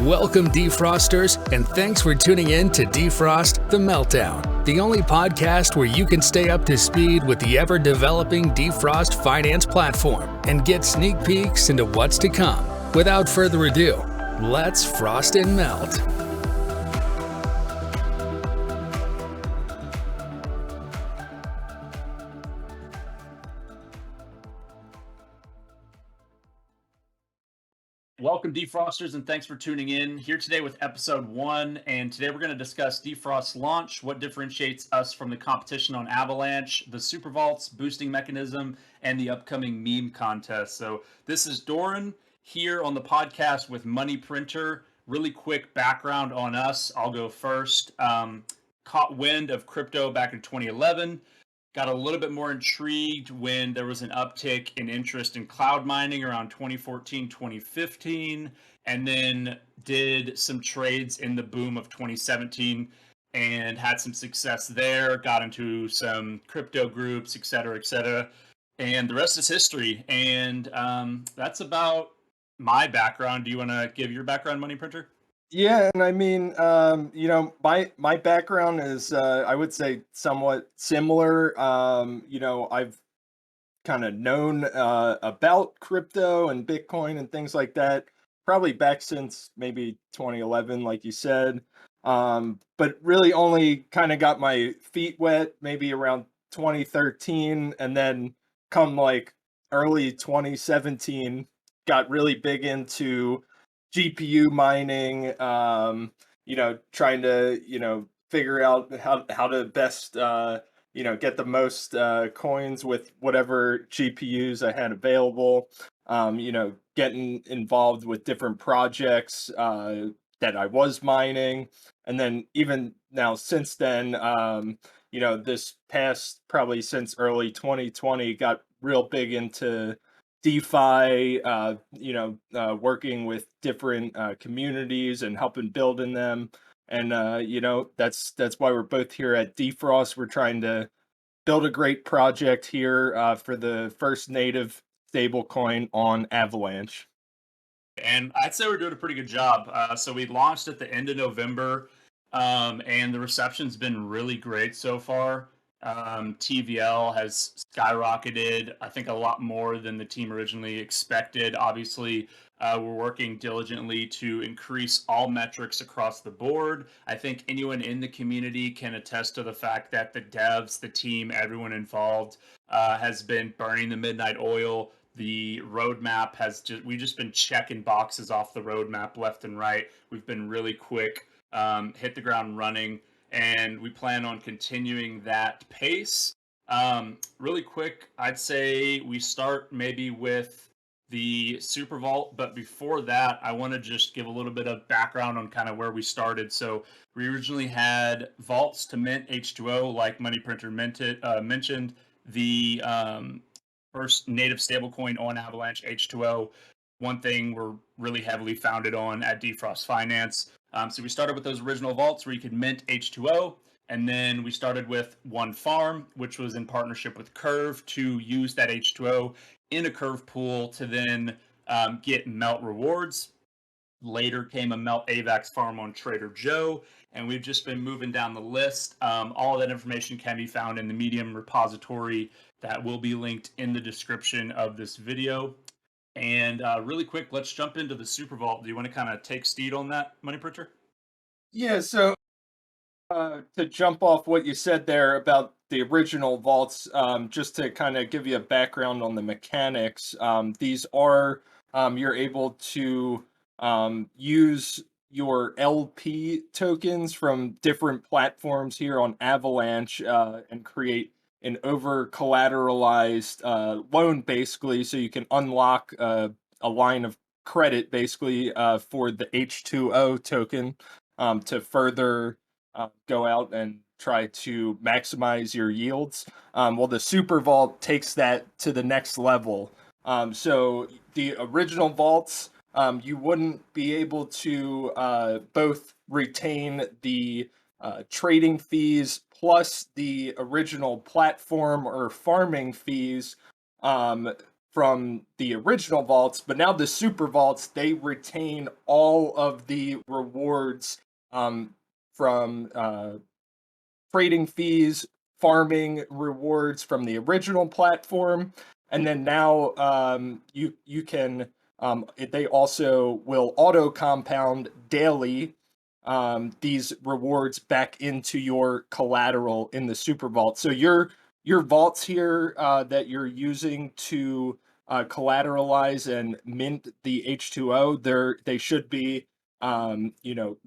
Welcome, DeFrosters, and thanks for tuning in to DeFrost the Meltdown, the only podcast where you can stay up to speed with the ever-developing DeFrost Finance platform and get sneak peeks into what's to come. Without further ado, let's frost and melt. Welcome, DeFrosters, and thanks for tuning in. Here today with episode 1, and today we're going to discuss DeFrost launch, what differentiates us from the competition on Avalanche, the super vaults, boosting mechanism, and the upcoming meme contest. So this is Doran here on the podcast with Money Printer. Really quick background on us. I'll go first. Caught wind of crypto back in 2011. Got a little bit more intrigued when there was an uptick in interest in cloud mining around 2014, 2015, and then did some trades in the boom of 2017 and had some success there, got into some crypto groups, et cetera, and the rest is history. And that's about my background. Do you want to give your background, Money Printer? Yeah, and I mean, my background is, I would say, somewhat similar. I've kind of known about crypto and Bitcoin and things like that, probably back since maybe 2011, like you said. But really only kind of got my feet wet maybe around 2013, and then come like early 2017, got really big into GPU mining, trying to, figure out how to best, get the most coins with whatever GPUs I had available, getting involved with different projects that I was mining. And then even now since then, this past probably since early 2020, got real big into DeFi, working with different communities and helping build in them. And, that's why we're both here at DeFrost. We're trying to build a great project here for the first native stablecoin on Avalanche. And I'd say we're doing a pretty good job. So we launched at the end of November, and the reception's been really great so far. TVL has skyrocketed, I think, a lot more than the team originally expected. Obviously, we're working diligently to increase all metrics across the board. I think anyone in the community can attest to the fact that the devs, the team, everyone involved has been burning the midnight oil. The roadmap we've just been checking boxes off the roadmap left and right. We've been really quick, hit the ground running, and we plan on continuing that pace. Really quick, I'd say we start maybe with the Super Vault, but before that, I want to just give a little bit of background on kind of where we started. So we originally had vaults to mint H2O, like Money Printer mentioned. The first native stablecoin on Avalanche, H2O, one thing we're really heavily founded on at DeFrost Finance. So we started with those original vaults where you could mint H2O, and then we started with one farm, which was in partnership with Curve to use that H2O in a Curve pool to then get melt rewards. Later came a melt AVAX Farm on Trader Joe, and we've just been moving down the list. All of that information can be found in the Medium repository that will be linked in the description of this video. And really quick, let's jump into the Super Vault. Do you want to kind of take steed on that, Money Printer? Yeah, so to jump off what you said there about the original vaults, just to kind of give you a background on the mechanics, these are, you're able to use your LP tokens from different platforms here on Avalanche and create an over collateralized loan, basically, so you can unlock a line of credit, basically, for the H2O token to further go out and try to maximize your yields. Well, the Super Vault takes that to the next level. So the original vaults, you wouldn't be able to both retain the trading fees plus the original platform or farming fees from the original vaults, but now the super vaults, they retain all of the rewards from trading fees, farming rewards from the original platform, and then now you can they also will auto compound daily these rewards back into your collateral in the super vault. So your vaults here that you're using to collateralize and mint the H2O, they should be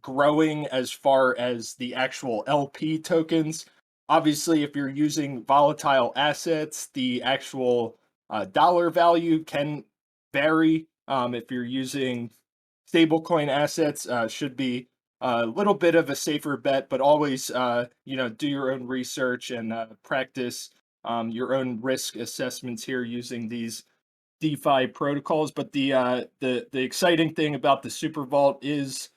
growing as far as the actual LP tokens. Obviously, if you're using volatile assets, the actual dollar value can vary. If you're using stablecoin assets, should be a little bit of a safer bet, but always, do your own research and practice your own risk assessments here using these DeFi protocols. But the exciting thing about the Super Vault is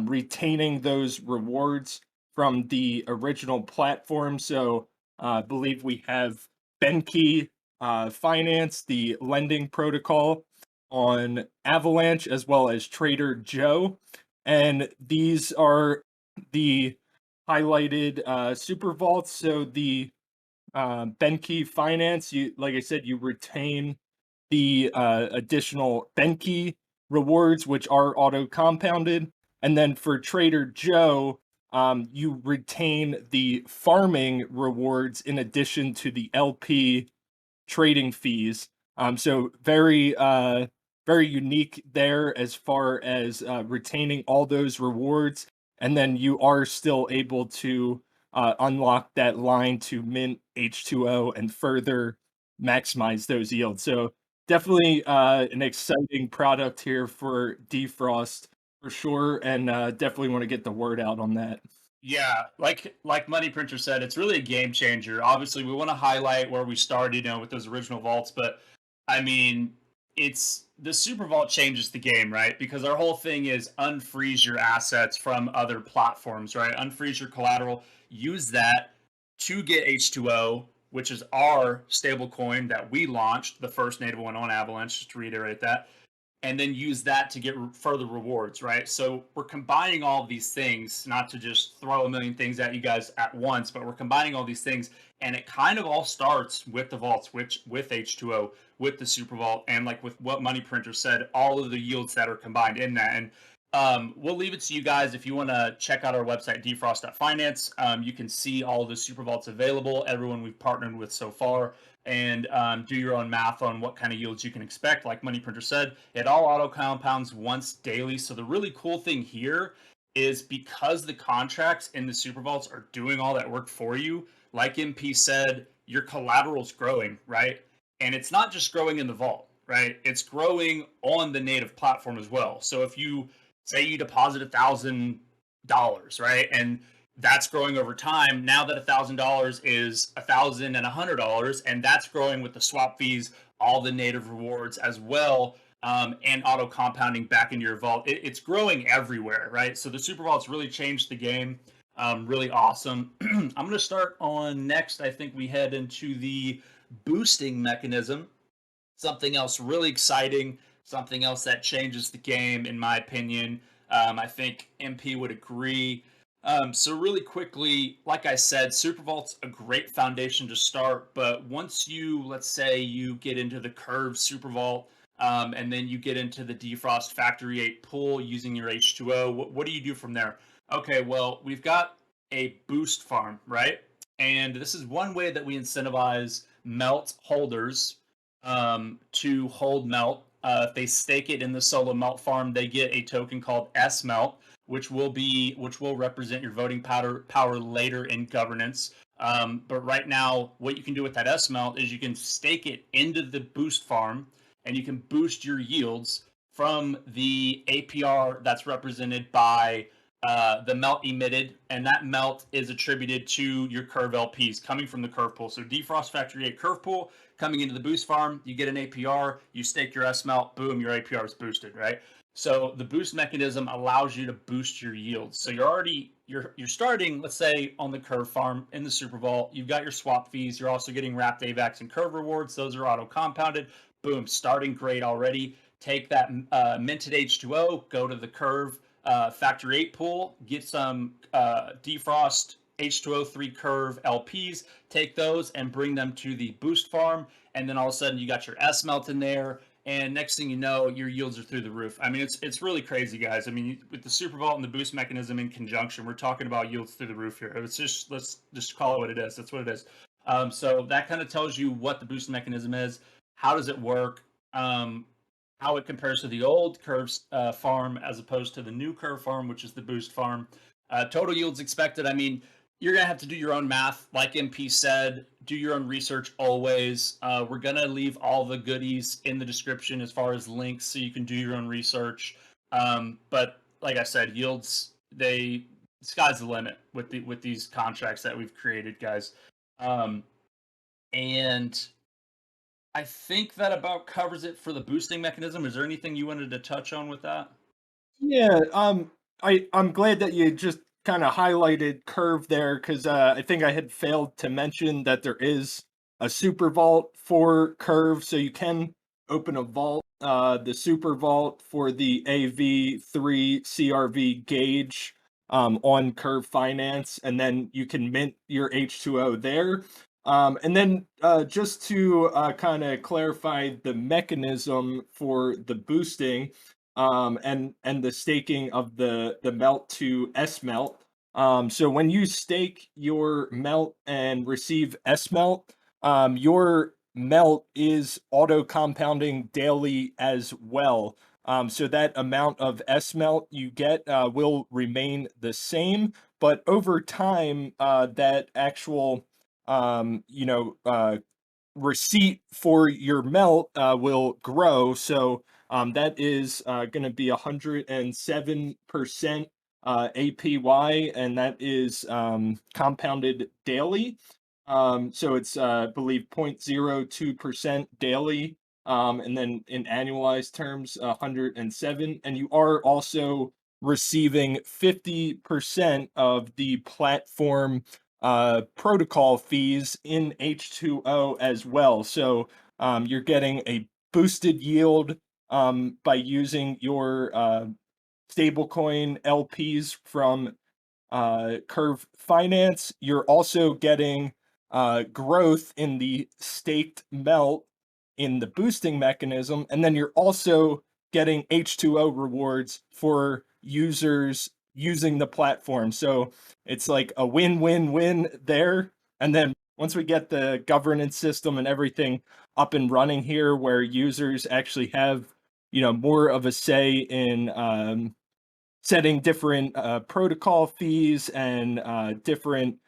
retaining those rewards from the original platform. So I believe we have Benqi Finance, the lending protocol on Avalanche, as well as Trader Joe. And these are the highlighted super vaults. So the Benqi Finance, like I said, you retain the additional Benqi rewards, which are auto compounded. And then for Trader Joe, you retain the farming rewards in addition to the LP trading fees. So very unique there as far as retaining all those rewards. And then you are still able to unlock that line to mint H2O and further maximize those yields. So definitely an exciting product here for DeFrost for sure, and definitely want to get the word out on that. Yeah, like Money Printer said, it's really a game changer. Obviously, we want to highlight where we started, with those original vaults, but I mean, it's the Super Vault changes the game, right? Because our whole thing is unfreeze your assets from other platforms, right? Unfreeze your collateral, use that to get H2O, which is our stable coin that we launched, the first native one on Avalanche, just to reiterate that, and then use that to get further rewards, right? So we're combining all of these things, not to just throw a million things at you guys at once, but we're combining all these things, and it kind of all starts with the vaults, which with H2O, with the Super Vault, and like with what Money Printer said, all of the yields that are combined in that. And we'll leave it to you guys if you want to check out our website, DeFrost.finance. You can see all of the Super Vaults available, everyone we've partnered with so far, and do your own math on what kind of yields you can expect. Like Money Printer said, it all auto compounds once daily. So the really cool thing here is because the contracts in the Super Vaults are doing all that work for you, like MP said, your collateral's growing, right? And it's not just growing in the vault, right? It's growing on the native platform as well. So if you say you deposit $1,000, right, and that's growing over time. Now that $1,000 is $1,100, and that's growing with the swap fees, all the native rewards as well, and auto compounding back into your vault. It's growing everywhere, right? So the Super Vault's really changed the game. Really awesome. I'm going to start on next. I think we head into the boosting mechanism. Something else really exciting. Something else that changes the game, in my opinion. I think MP would agree. So really quickly, like I said, Super Vault's a great foundation to start, but once you, let's say you get into the Curve Super Vault, and then you get into the DeFrost Factory 8 pool using your H2O, what do you do from there? Okay, well, we've got a boost farm, right? And this is one way that we incentivize Melt holders to hold Melt. If they stake it in the solo Melt farm, they get a token called S-Melt, which will represent your voting power later in governance. But right now, what you can do with that S-Melt is you can stake it into the boost farm, and you can boost your yields from the APR that's represented by the melt emitted, and that melt is attributed to your Curve LPs coming from the Curve pool. So DeFrost Factory 8 Curve pool coming into the boost farm, you get an APR, you stake your S melt, boom, your APR is boosted, right? So the boost mechanism allows you to boost your yields. So you're starting, let's say, on the Curve farm in the Super Vault. You've got your swap fees. You're also getting wrapped AVAX and Curve rewards. Those are auto compounded. boom, starting great already. Take that minted H2O, go to the Curve Factor 8 pool, get some DeFrost H2O 3 Curve LPs, take those and bring them to the Boost farm, and then all of a sudden you got your S melt in there, and next thing you know, your yields are through the roof. I mean, it's really crazy, guys. I mean, with the Super Vault and the Boost mechanism in conjunction, we're talking about yields through the roof here. Let's just call it what it is. That's what it is. So that kind of tells you what the Boost mechanism is. How does it work? How it compares to the old Curves farm as opposed to the new Curve farm, which is the Boost farm. Total yields expected. I mean, you're going to have to do your own math. Like MP said, do your own research always. We're going to leave all the goodies in the description as far as links so you can do your own research. But like I said, yields, sky's the limit with these contracts that we've created, guys. And I think that about covers it for the boosting mechanism. Is there anything you wanted to touch on with that? Yeah, I'm glad that you just kind of highlighted Curve there, because I think I had failed to mention that there is a super vault for Curve, so you can open a vault, the super vault for the AV3 CRV gauge on Curve Finance, and then you can mint your H2O there. And then just to kind of clarify the mechanism for the boosting, and the staking of the melt to S melt. So when you stake your melt and receive S melt, your melt is auto compounding daily as well. So that amount of S melt you get will remain the same, but over time, that actual receipt for your melt will grow. So that is going to be 107% APY, and that is compounded daily. So it's, I believe, 0.02% daily. And then in annualized terms, 107. And you are also receiving 50% of the platform protocol fees in H2O as well. So you're getting a boosted yield by using your stablecoin LPs from Curve Finance. You're also getting growth in the staked melt in the boosting mechanism, and then you're also getting H2O rewards for users using the platform. So it's like a win-win-win there. And then once we get the governance system and everything up and running here, where users actually have, more of a say in setting different protocol fees and different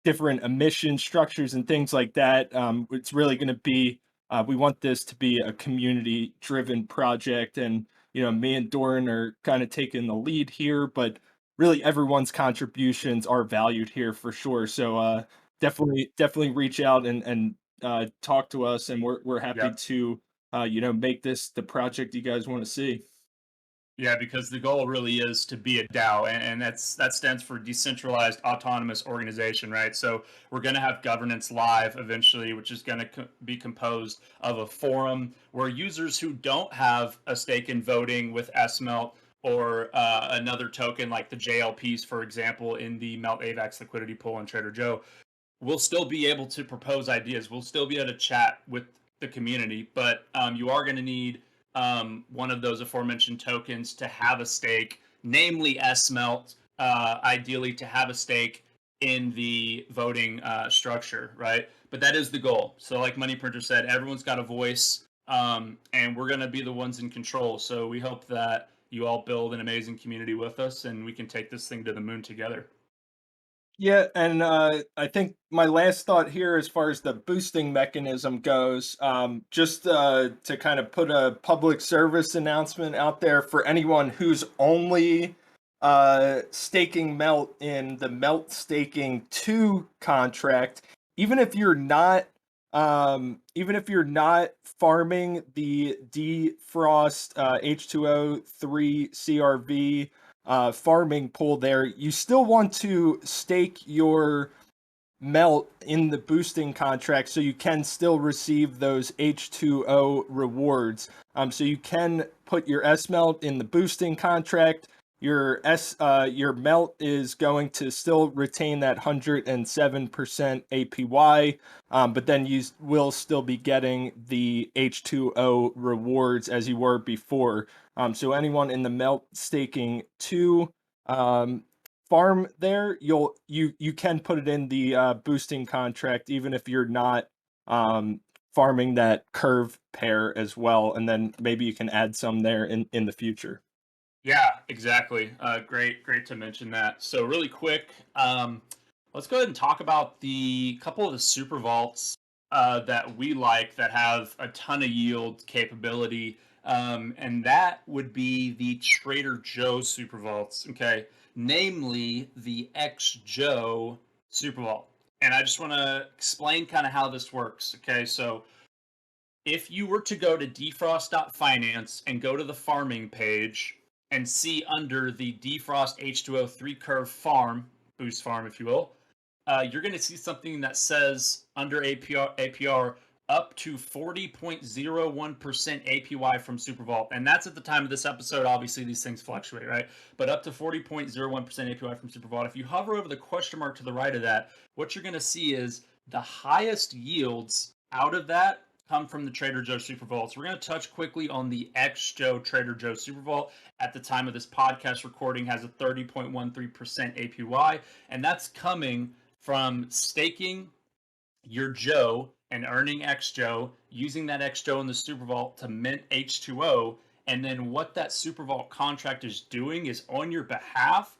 emission structures and things like that. It's really going to be, we want this to be a community driven project, and me and Doran are kind of taking the lead here, but really everyone's contributions are valued here for sure. So definitely reach out and talk to us, and we're happy to make this the project you guys want to see. Yeah, because the goal really is to be a DAO, and that stands for decentralized autonomous organization, right? So we're going to have governance live eventually, which is going to be composed of a forum where users who don't have a stake in voting with SMelt or another token like the JLPs, for example, in the Melt AVAX liquidity pool and Trader Joe, will still be able to propose ideas. We'll still be able to chat with the community, but you are going to need one of those aforementioned tokens to have a stake, namely SMelt, ideally to have a stake in the voting structure, right? But that is the goal. So like Money Printer said, everyone's got a voice, and we're going to be the ones in control. So we hope that you all build an amazing community with us, and we can take this thing to the moon together. Yeah, and I think my last thought here, as far as the boosting mechanism goes, just to kind of put a public service announcement out there for anyone who's only staking Melt in the Melt Staking 2 contract, even if you're not farming the DeFrost H2O 3 CRV farming pool there, you still want to stake your melt in the boosting contract, so you can still receive those H2O rewards. So you can put your S melt in the boosting contract. Your melt is going to still retain that 107% APY, but then you will still be getting the H2O rewards as you were before. So anyone in the Melt staking 2 farm there, you can put it in the boosting contract even if you're not farming that curve pair as well, and then maybe you can add some there in the future. Yeah, exactly. Great to mention that. So really quick, let's go ahead and talk about the couple of the super vaults that we like that have a ton of yield capability, and that would be the Trader Joe super vaults. Okay, namely the X Joe super vault. And I just want to explain kind of how this works. Okay, so if you were to go to DeFrost.finance and go to the farming page and see under the DeFrost H2O 3 curve farm, boost farm, if you will, you're going to see something that says under APR up to 40.01% APY from Super Vault. And that's at the time of this episode. Obviously, these things fluctuate, right? But up to 40.01% APY from Super Vault. If you hover over the question mark to the right of that, what you're going to see is the highest yields out of that come from the Trader Joe Super Vaults. We're going to touch quickly on the X Joe Trader Joe Super Vault. At the time of this podcast recording, has a 30.13% APY, and that's coming from staking your Joe and earning X Joe, using that X Joe in the Super Vault to mint H2O, and then what that Super Vault contract is doing is on your behalf,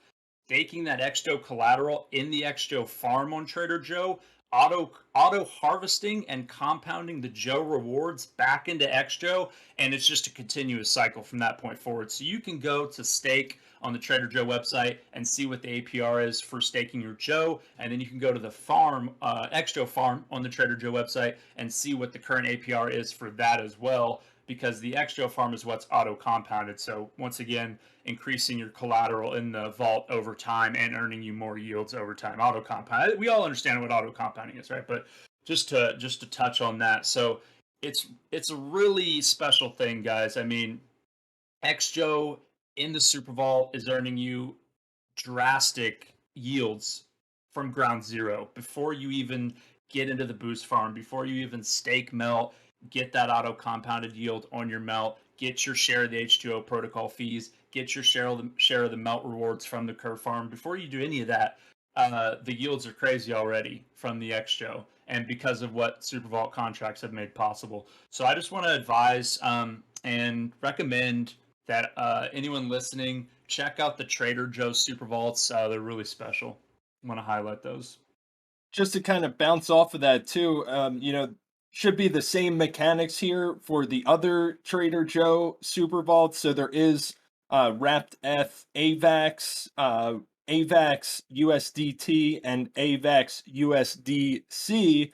staking that X Joe collateral in the X Joe farm on Trader Joe, auto harvesting and compounding the Joe rewards back into X Joe, and it's just a continuous cycle from that point forward. So you can go to stake on the Trader Joe website and see what the APR is for staking your Joe, and then you can go to the farm, X Joe farm on the Trader Joe website and see what the current APR is for that as well, because the X Joe farm is what's auto compounded. So once again, increasing your collateral in the vault over time and earning you more yields over time. Auto compound. We all understand what auto compounding is, right? But just to touch on that, so it's a really special thing, guys. I mean, X Joe in the Super Vault is earning you drastic yields from ground zero before you even get into the boost farm, before you even stake melt, get that auto compounded yield on your melt, get your share of the H2O protocol fees, get your share of the melt rewards from the curve farm. Before you do any of that, the yields are crazy already from the XJO, and because of what Super Vault contracts have made possible. So I just want to advise and recommend that anyone listening check out the Trader Joe Super Vaults. They're really special. I want to highlight those. Just to kind of bounce off of that too, should be the same mechanics here for the other Trader Joe Super Vaults. So there is Wrapped F AVAX, AVAX USDT, and AVAX USDC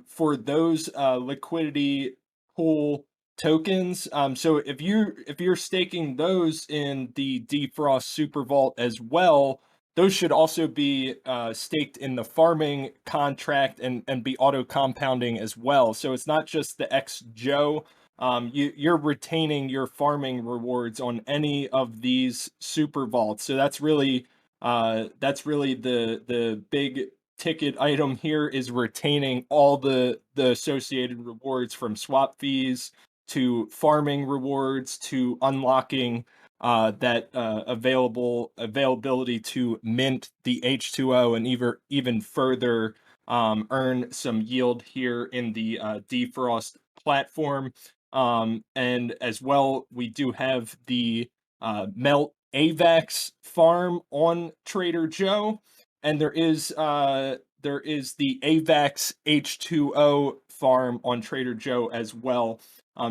for those liquidity pool tokens. So if you're staking those in the DeFrost Super Vault as well, those should also be staked in the farming contract and be auto compounding as well. So it's not just the X Joe. You're retaining your farming rewards on any of these super vaults. So that's really the big ticket item here, is retaining all the associated rewards, from swap fees to farming rewards to unlocking that availability to mint the H2O and even further earn some yield here in the DeFrost platform. And as well, we do have the Melt AVAX Farm on Trader Joe, and there is the AVAX H2O farm on Trader Joe as well.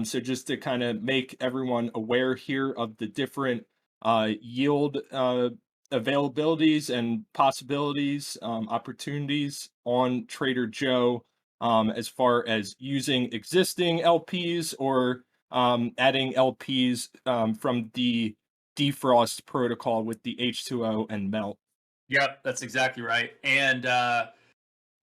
So just to kind of make everyone aware here of the different yield availabilities and possibilities, opportunities on Trader Joe, as far as using existing LPs or adding LPs from the DeFrost protocol with the H2O and Melt. Yep, that's exactly right. And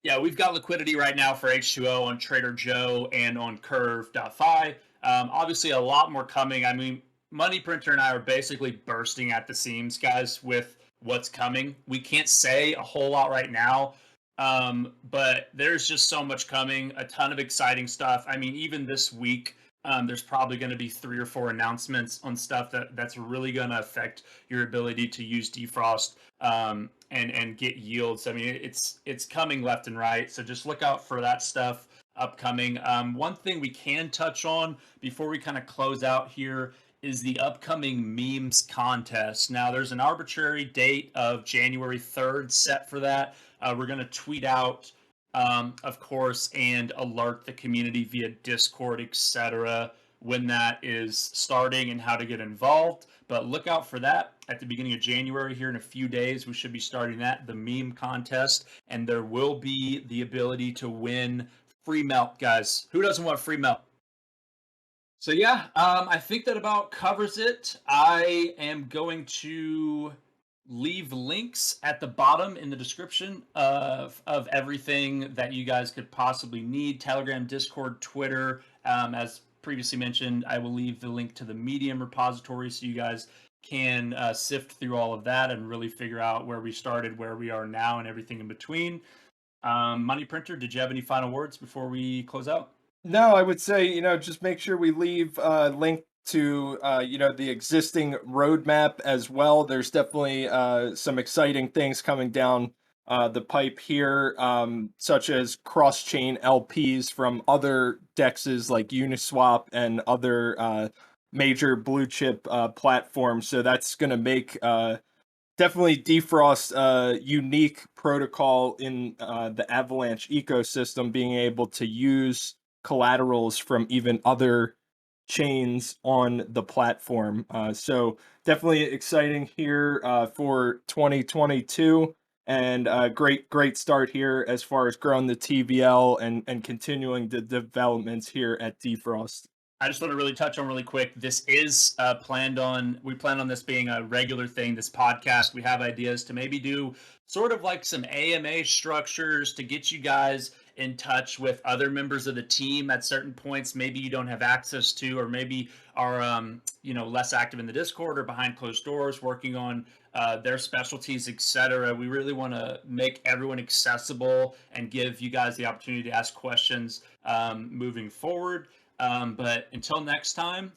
Yeah, we've got liquidity right now for H2O on Trader Joe and on Curve.fi. Obviously, a lot more coming. I mean, Money Printer and I are basically bursting at the seams, guys, with what's coming. We can't say a whole lot right now, but there's just so much coming, a ton of exciting stuff. I mean, even this week, there's probably going to be 3 or 4 announcements on stuff that's really going to affect your ability to use DeFrost and get yields. I mean, it's coming left and right. So just look out for that stuff upcoming. One thing we can touch on before we kind of close out here is the upcoming memes contest. Now, there's an arbitrary date of January 3rd set for that. We're going to tweet out, of course, and alert the community via Discord, etc., when that is starting and how to get involved. But look out for that at the beginning of January. Here in a few days, we should be starting that, the meme contest, and there will be the ability to win free melt, guys. Who doesn't want free melt? So yeah, I think that about covers it. I am going to leave links at the bottom in the description of everything that you guys could possibly need. Telegram, Discord, Twitter. As previously mentioned, I will leave the link to the Medium repository so you guys can sift through all of that and really figure out where we started, where we are now, and everything in between. Money Printer, did you have any final words before we close out? No, I would say, just make sure we leave a link to, the existing roadmap as well. There's definitely some exciting things coming down the pipe here, such as cross-chain LPs from other DEXs like Uniswap and other major blue chip platforms. So that's going to make definitely DeFrost unique protocol in the Avalanche ecosystem, being able to use collaterals from even other chains on the platform. So definitely exciting here for 2022, and great start here as far as growing the TVL and continuing the developments here at DeFrost. I just want to really touch on really quick. This is we plan on this being a regular thing, this podcast. We have ideas to maybe do sort of like some AMA structures to get you guys in touch with other members of the team at certain points maybe you don't have access to, or maybe are less active in the Discord or behind closed doors working on their specialties, etc. We really want to make everyone accessible and give you guys the opportunity to ask questions moving forward. But until next time,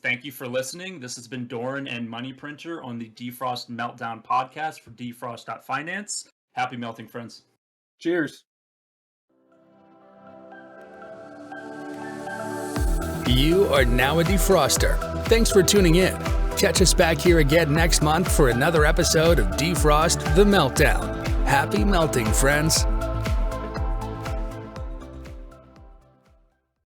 thank you for listening. This has been Doran and Money Printer on the DeFrost Meltdown podcast for DeFrost.finance. Happy melting, friends. Cheers. You are now a defroster. Thanks for tuning in. Catch us back here again next month for another episode of DeFrost the Meltdown. Happy melting, friends.